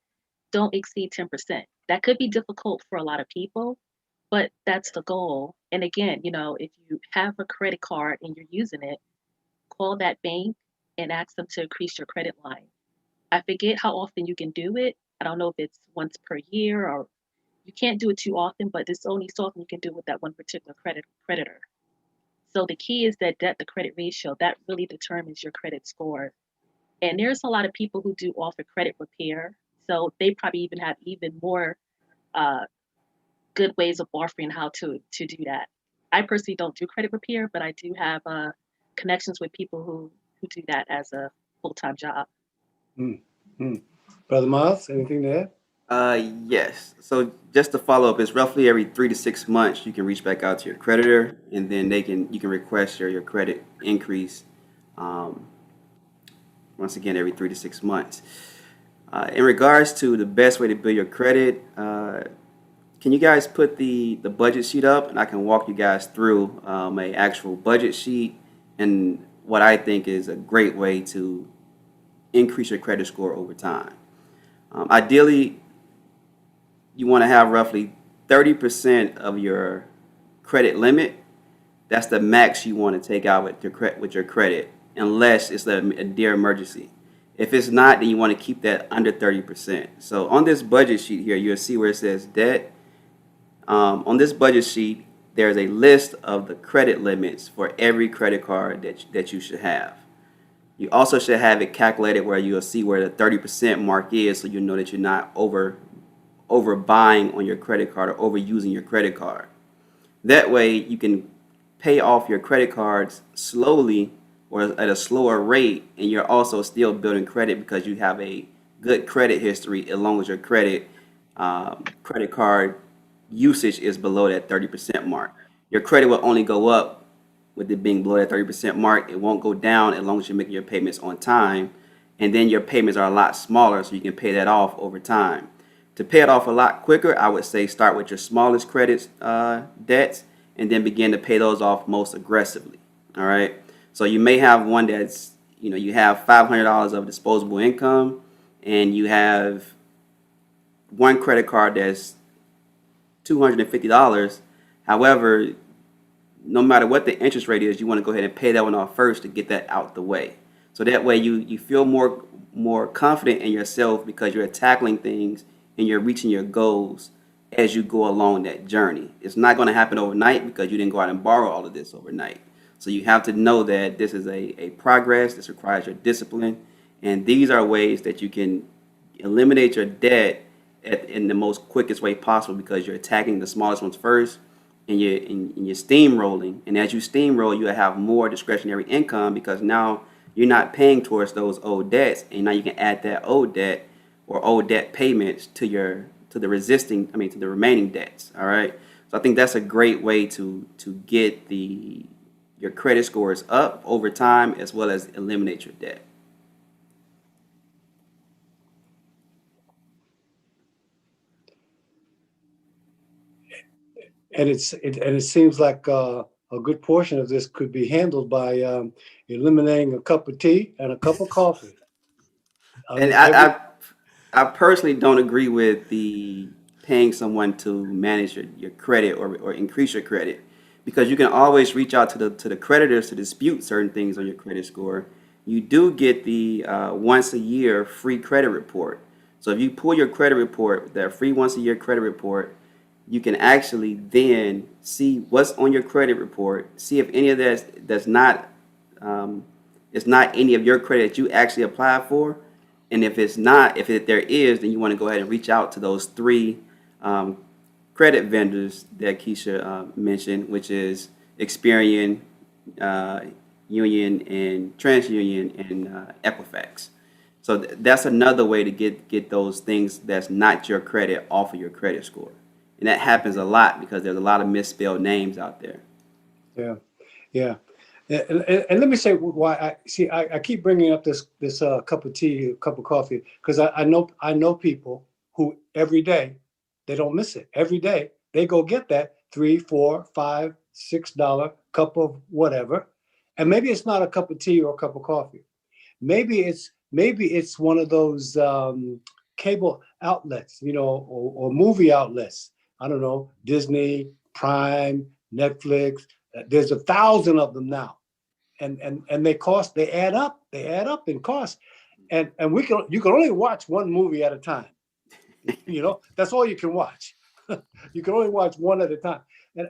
don't exceed 10%. That could be difficult for a lot of people, but that's the goal. And again, if you have a credit card and you're using it, call that bank and ask them to increase your credit line. I forget how often you can do it. I don't know if it's once per year or you can't do it too often, but it's only so often you can do it with that one particular creditor. So the key is that debt to credit ratio that really determines your credit score. And there's a lot of people who do offer credit repair, so they probably even have even more uh, good ways of offering how to do that. I personally don't do credit repair, but I do have connections with people who do that as a full-time job. Hmm. Hmm. Brother Miles, anything to add? Yes. So just to follow up, it's roughly every 3 to 6 months you can reach back out to your creditor, and then you can request your credit increase. Um, Once again, every 3 to 6 months. In regards to the best way to build your credit, can you guys put the budget sheet up, and I can walk you guys through a actual budget sheet and what I think is a great way to increase your credit score over time. Ideally, you want to have roughly 30% of your credit limit. That's the max you want to take out with your credit, unless it's a dear emergency. If it's not, then you want to keep that under 30%. So on this budget sheet here, you'll see where it says debt. On this budget sheet, there's a list of the credit limits for every credit card that you should have. You also should have it calculated where you'll see where the 30% mark is, so you know that you're not over buying on your credit card or overusing your credit card. That way, you can pay off your credit cards slowly or at a slower rate, and you're also still building credit because you have a good credit history as long as your credit card usage is below that 30% mark. Your credit will only go up with it being below that 30% mark. It won't go down as long as you're making your payments on time. And then your payments are a lot smaller, so you can pay that off over time. To pay it off a lot quicker, I would say start with your smallest credit debts and then begin to pay those off most aggressively. All right. So you may have one that's, you have $500 of disposable income and you have one credit card that's $250. However, no matter what the interest rate is, you want to go ahead and pay that one off first to get that out the way. So that way you feel more confident in yourself because you're tackling things and you're reaching your goals as you go along that journey. It's not going to happen overnight because you didn't go out and borrow all of this overnight. So you have to know that this is a progress. This requires your discipline. And these are ways that you can eliminate your debt in the most quickest way possible because you're attacking the smallest ones first and you're steamrolling. And as you steamroll, you have more discretionary income because now you're not paying towards those old debts, and now you can add that old debt or old debt payments to the remaining debts. All right. So I think that's a great way to get your credit scores up over time as well as eliminate your debt. And it seems like a good portion of this could be handled by eliminating a cup of tea and a cup of coffee. And Every I personally don't agree with the paying someone to manage your credit or increase your credit because you can always reach out to the creditors to dispute certain things on your credit score. You do get the once a year free credit report. So if you pull your credit report, that free once a year credit report, you can actually then see what's on your credit report, see if any of that's not it's not any of your credit that you actually applied for. And if it's not, there is, then you want to go ahead and reach out to those three um, credit vendors that Keisha mentioned, which is Experian, Union and TransUnion and Equifax. So that's another way to get those things that's not your credit off of your credit score, and that happens a lot because there's a lot of misspelled names out there. Yeah, yeah. And let me say why I keep bringing up this cup of tea, cup of coffee, because I know people who every day they don't miss it. Every day they go get that $3, $4, $5, $6 cup of whatever, and maybe it's not a cup of tea or a cup of coffee. Maybe it's one of those cable outlets, or movie outlets. I don't know, Disney, Prime, Netflix. There's 1,000 of them now, and they add up. They add up in cost, and you can only watch one movie at a time. That's all you can watch. You can only watch one at a time. And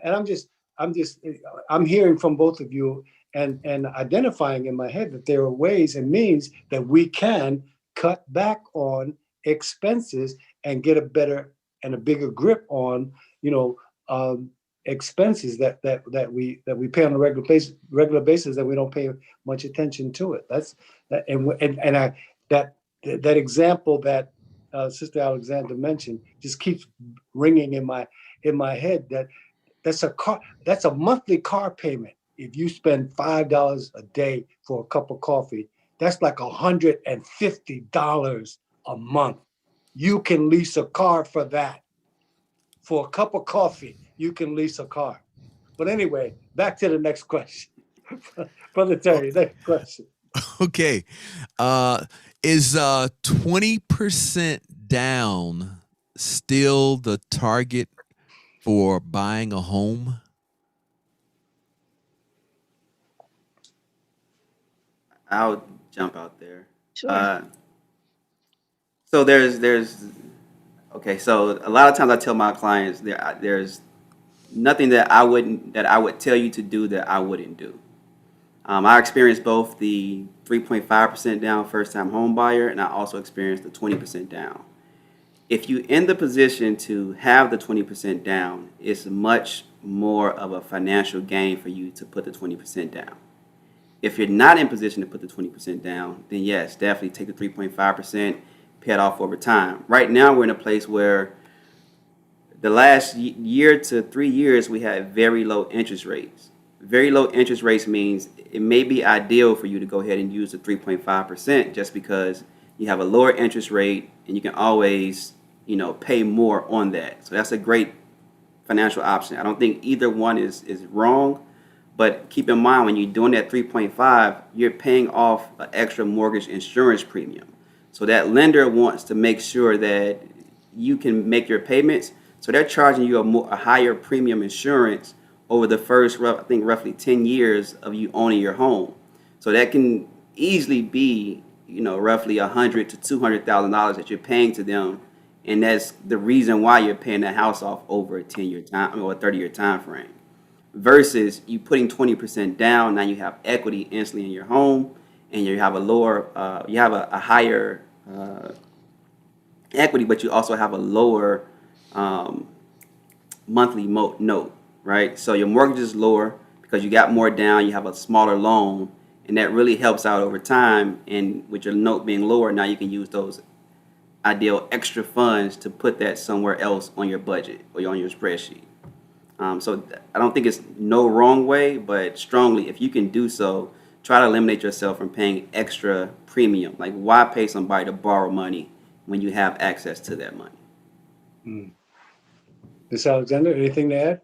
I'm hearing from both of you and identifying in my head that there are ways and means that we can cut back on expenses and get a better and a bigger grip on, expenses that we pay on a regular basis that we don't pay much attention to it. That's that and I that example that Sister Alexander mentioned just keeps ringing in my head that's a monthly car payment. If you spend $5 a day for a cup of coffee, that's like $150 a month. You can lease a car for that. For a cup of coffee, you can lease a car. But anyway, back to the next question. Brother Terry, next question. Okay. Is 20% down still the target for buying a home? I'll jump out there. Sure. So there's okay. So a lot of times I tell my clients there's nothing that I would tell you to do that I wouldn't do. I experienced both the 3.5% down first time home buyer, and I also experienced the 20% down. If you in the position to have the 20% down, it's much more of a financial gain for you to put the 20% down. If you're not in position to put the 20% down, then yes, definitely take the 3.5%, pay it off over time. Right now, we're in a place where the last year to 3 years, we had very low interest rates. Very low interest rates means it may be ideal for you to go ahead and use the 3.5% just because you have a lower interest rate and you can always, pay more on that. So that's a great financial option. I don't think either one is wrong, but keep in mind when you're doing that 3.5, you're paying off an extra mortgage insurance premium. So that lender wants to make sure that you can make your payments. So they're charging you a higher premium insurance over the first, I think, roughly 10 years of you owning your home. So that can easily be, roughly $100,000 to $200,000 that you're paying to them, and that's the reason why you're paying the house off over a 10-year time or a 30-year time frame. Versus you putting 20% down, now you have equity instantly in your home, and you have a higher equity, but you also have a lower monthly note, right? So your mortgage is lower because you got more down, you have a smaller loan, and that really helps out over time. And with your note being lower, now you can use those ideal extra funds to put that somewhere else on your budget or on your spreadsheet. So I don't think it's no wrong way, but strongly, if you can do so, try to eliminate yourself from paying extra premium. Like, why pay somebody to borrow money when you have access to that money? Ms. Alexander, anything to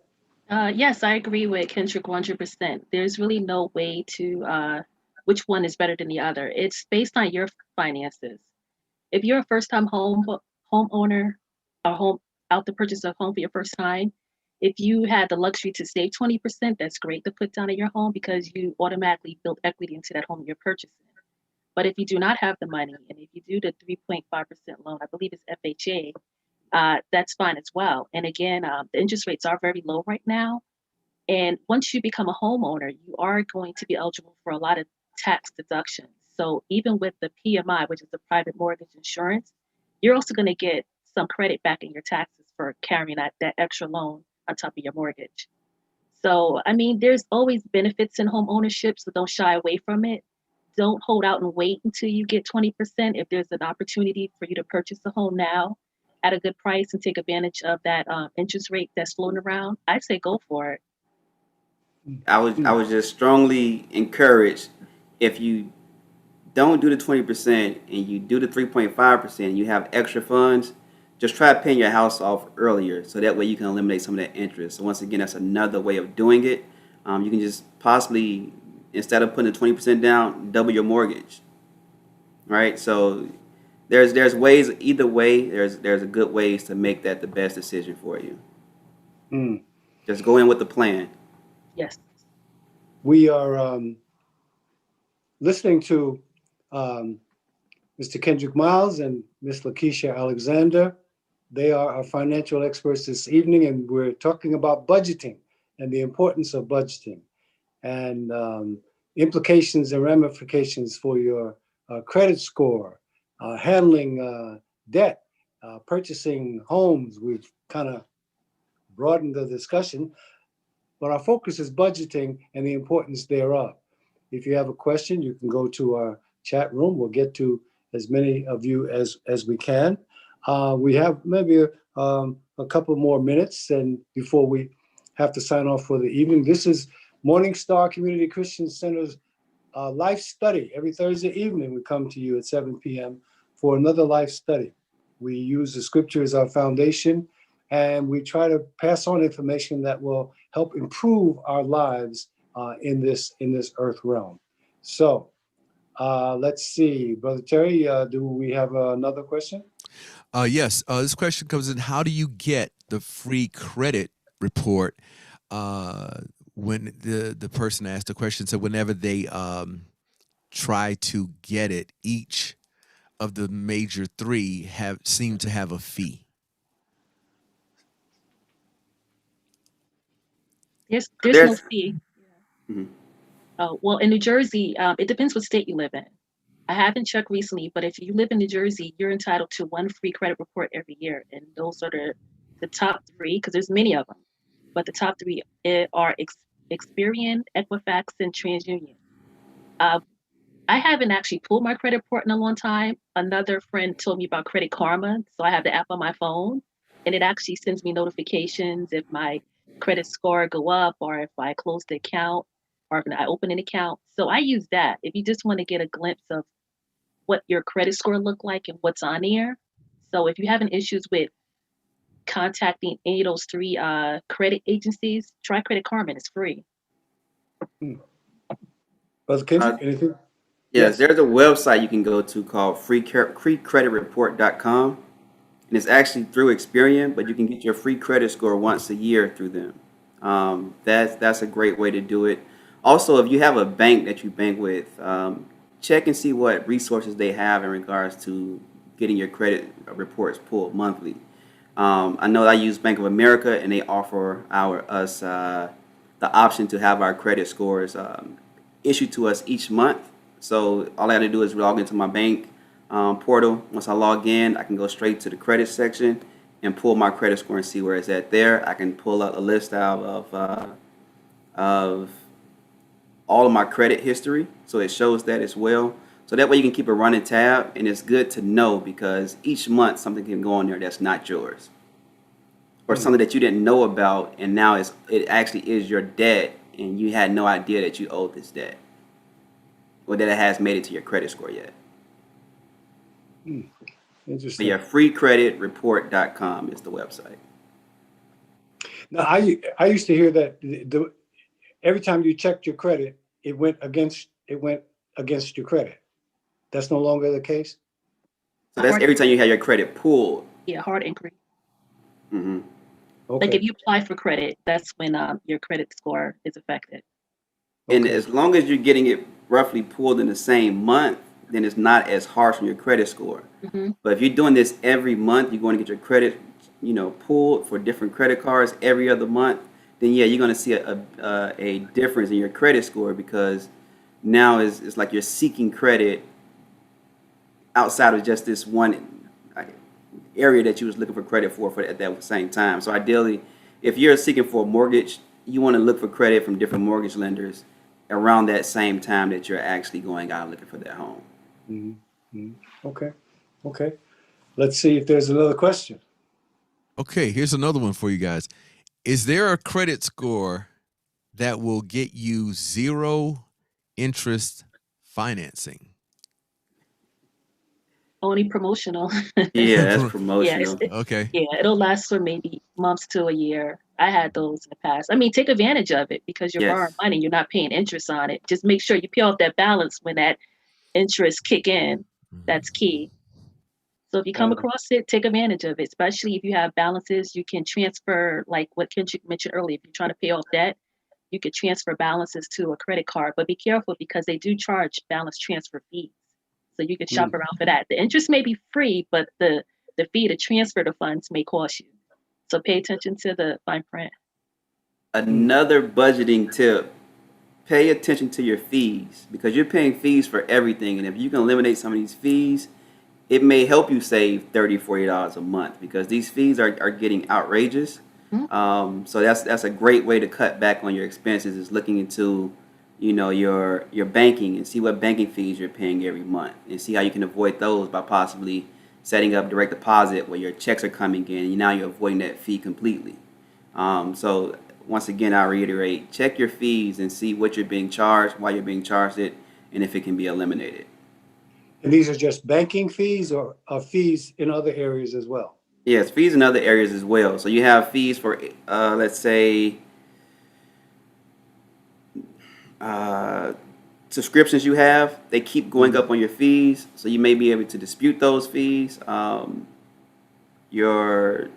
add? Yes, I agree with Kendrick 100%. There's really no way to which one is better than the other. It's based on your finances. If you're a first-time homeowner, or home out to purchase a home for your first time, if you had the luxury to save 20%, that's great to put down in your home because you automatically build equity into that home you're purchasing. But if you do not have the money, and if you do the 3.5% loan, I believe it's FHA, that's fine as well. And again, the interest rates are very low right now. And once you become a homeowner, you are going to be eligible for a lot of tax deductions. So even with the PMI, which is the private mortgage insurance, you're also going to get some credit back in your taxes for carrying that extra loan on top of your mortgage. So, I mean, there's always benefits in home ownership, so don't shy away from it. Don't hold out and wait until you get 20%. If there's an opportunity for you to purchase a home now at a good price and take advantage of that interest rate that's floating around, I'd say go for it. I was just strongly encouraged, if you don't do the 20% and you do the 3.5%, you have extra funds, just try paying your house off earlier so that way you can eliminate some of that interest. So once again, that's another way of doing it. You can just possibly, instead of putting the 20% down, double your mortgage, right? So there's ways either way. There's a good ways to make that the best decision for you. Mm. Just go in with the plan. Yes. We are listening to Mr. Kendrick Miles and Miss Lakeisha Alexander. They are our financial experts this evening, and we're talking about budgeting and the importance of budgeting and implications and ramifications for your credit score, handling debt, purchasing homes. We've kind of broadened the discussion, but our focus is budgeting and the importance thereof. If you have a question, you can go to our chat room. We'll get to as many of you as we can. We have maybe a couple more minutes and before we have to sign off for the evening. This is Morning Star Community Christian Center's life study. Every Thursday evening, we come to you at 7 p.m. for another life study. We use the scripture as our foundation, and we try to pass on information that will help improve our lives in this earth realm. So let's see, Brother Terry, do we have another question? Yes. This question comes in: how do you get the free credit report? When the person asked the question, said whenever they try to get it, each of the major three seem to have a fee. There's no fee. Mhm. Well, in New Jersey, it depends what state you live in. I haven't checked recently, but if you live in New Jersey, you're entitled to one free credit report every year. And those are the top three, because there's many of them. But the top three are Experian, Equifax, and TransUnion. I haven't actually pulled my credit report in a long time. Another friend told me about Credit Karma, so I have the app on my phone, and it actually sends me notifications if my credit score go up or if I close the account or if I open an account. So I use that. If you just want to get a glimpse of what your credit score look like and what's on there. So if you're having issues with contacting any of those three credit agencies, try Credit Karma. It's free. Brother Kendrick, anything? Yes, there's a website you can go to called freecreditreport.com, and it's actually through Experian, but you can get your free credit score once a year through them. That's a great way to do it. Also, if you have a bank that you bank with, check and see what resources they have in regards to getting your credit reports pulled monthly. I know I use Bank of America, and they offer us the option to have our credit scores issued to us each month. So all I got to do is log into my bank portal. Once I log in, I can go straight to the credit section and pull my credit score and see where it's at there. I can pull up a list out of all of my credit history, so it shows that as well. So that way you can keep a running tab, and it's good to know because each month something can go on there that's not yours, or something that you didn't know about, and now it actually is your debt, and you had no idea that you owed this debt, or that it has made it to your credit score yet. Interesting. But yeah, freecreditreport.com is the website. Now, I used to hear that every time you checked your credit, it went against your credit. That's no longer the case? So that's every time you have your credit pulled. Yeah, hard inquiry. Mm-hmm. Okay. Like if you apply for credit, that's when your credit score is affected. And Okay. as long as you're getting it roughly pulled in the same month, then it's not as harsh on your credit score. Mm-hmm. But if you're doing this every month, you're going to get your credit, pulled for different credit cards every other month, then yeah, you're going to see a difference in your credit score because now it's like you're seeking credit outside of just this one area that you was looking for credit for at that same time. So ideally, if you're seeking for a mortgage you want to look for credit from different mortgage lenders around that same time that you're actually going out looking for that home. Okay. Okay. Let's see if there's another question. Okay, here's another one for you guys. Is there a credit score that will get you zero interest financing? Only promotional. Yeah, that's Yeah, promotional. Okay. yeah, it'll last for maybe months to a year. I had those in the past. I mean, take advantage of it because you're borrowing Yes. money. You're not paying interest on it. Just make sure you pay off that balance when that interest kick in. That's key. So if you come across it, take advantage of it, especially if you have balances. You can transfer, like what Kendrick mentioned earlier, if you're trying to pay off debt, you could transfer balances to a credit card, but be careful because they do charge balance transfer fees. So you could shop around for that. The interest may be free, but the fee to transfer the funds may cost you. So pay attention to the fine print. Another budgeting tip, pay attention to your fees because you're paying fees for everything. And if you can eliminate some of these fees, it may help you save $30, $40 a month because these fees are getting outrageous. So that's a great way to cut back on your expenses is looking into, your banking and see what banking fees you're paying every month and see how you can avoid those by possibly setting up direct deposit where your checks are coming in and now you're avoiding that fee completely. So once again, I reiterate, check your fees and see what you're being charged, why you're being charged it, and if it can be eliminated. And these are just banking fees or fees in other areas as well? Yes, fees in other areas as well. So you have fees for, let's say, subscriptions you have. They keep going up on your fees, so you may be able to dispute those fees. Your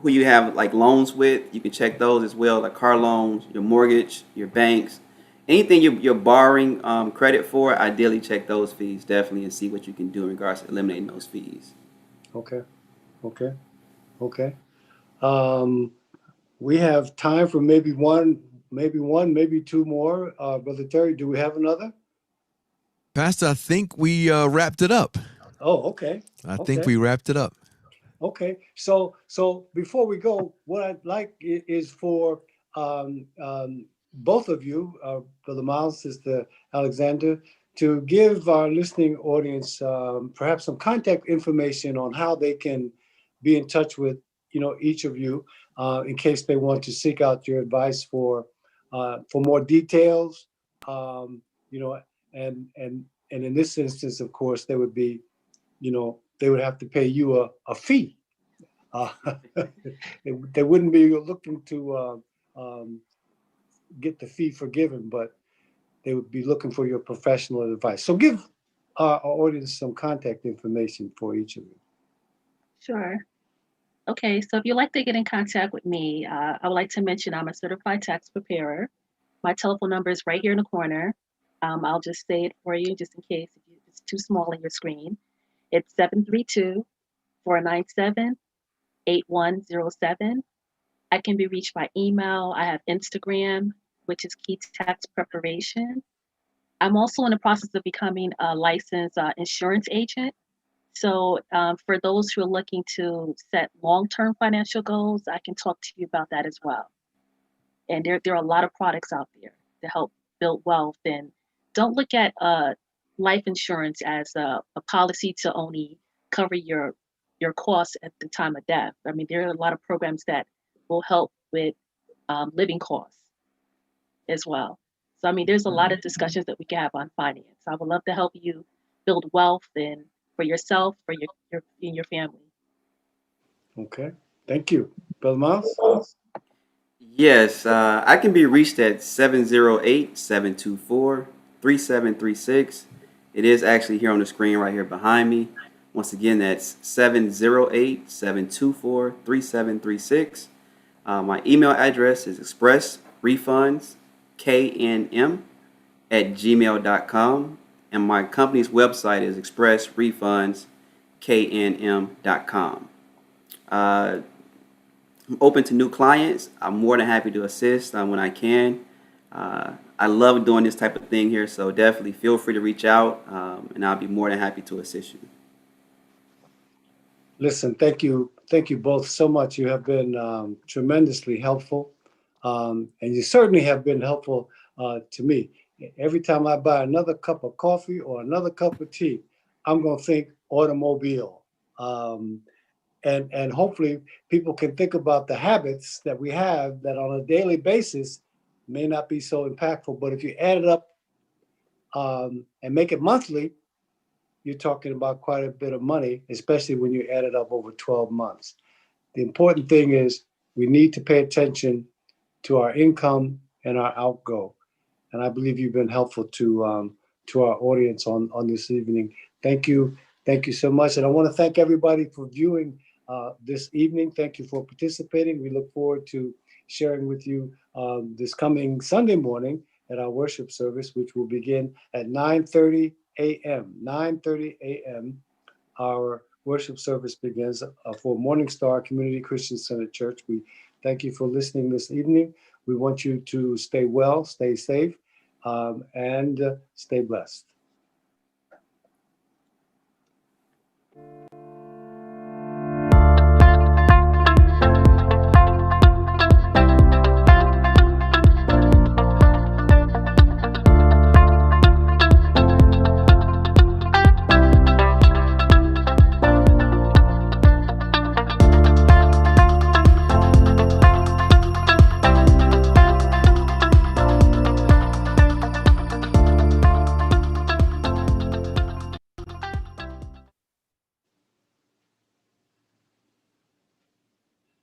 who you have like loans with, you can check those as well, like car loans, your mortgage, your banks, anything you're borrowing credit for. Ideally, check those fees definitely and see what you can do in regards to eliminating those fees. Okay. We have time for maybe one, maybe two more. Brother Terry, do we have another? Pastor, I think we wrapped it up. Oh, okay. I think we wrapped it up. Okay. So before we go, what I'd like is for both of you, Brother Miles, Sister Alexander, to give our listening audience perhaps some contact information on how they can be in touch with each of you in case they want to seek out your advice for more details. And in this instance, of course, they would be, they would have to pay you a fee. They wouldn't be looking to get the fee forgiven, but they would be looking for your professional advice. So give our audience some contact information for each of you. Sure. Okay, so if you'd like to get in contact with me, I would like to mention I'm a certified tax preparer. My telephone number is right here in the corner. I'll just say it for you just in case if it's too small on your screen. It's 732-497-8107. I can be reached by email. I have Instagram, which is Key Tax Preparation. I'm also in the process of becoming a licensed insurance agent. So for those who are looking to set long-term financial goals, I can talk to you about that as well. And there are a lot of products out there to help build wealth. And don't look at life insurance as a policy to only cover your costs at the time of death. I mean, there are a lot of programs that will help with living costs as well. So I mean, there's a lot of discussions that we can have on finance. I would love to help you build wealth and for yourself, for your and your family. Okay. Thank you. Brother Miles? Yes, I can be reached at 708-724-3736. It is actually here on the screen right here behind me. Once again, that's 708-724-3736. My email address is expressrefundsknm@gmail.com. And my company's website is expressrefundsknm.com. I'm open to new clients. I'm more than happy to assist when I can. I love doing this type of thing here, so definitely feel free to reach out, and I'll be more than happy to assist you. Listen, thank you both so much. You have been tremendously helpful. And you certainly have been helpful to me. Every time I buy another cup of coffee or another cup of tea, I'm going to think automobile. And hopefully people can think about the habits that we have that on a daily basis may not be so impactful. But if you add it up and make it monthly, you're talking about quite a bit of money, especially when you add it up over 12 months. The important thing is we need to pay attention to our income and our outgo. And I believe you've been helpful to our audience on this evening. Thank you. Thank you so much. And I want to thank everybody for viewing this evening. Thank you for participating. We look forward to sharing with you this coming Sunday morning at our worship service, which will begin at 9:30 a.m. 9:30 a.m. Our worship service begins for Morning Star Community Christian Center Church. We thank you for listening this evening. We want you to stay well, stay safe, and stay blessed.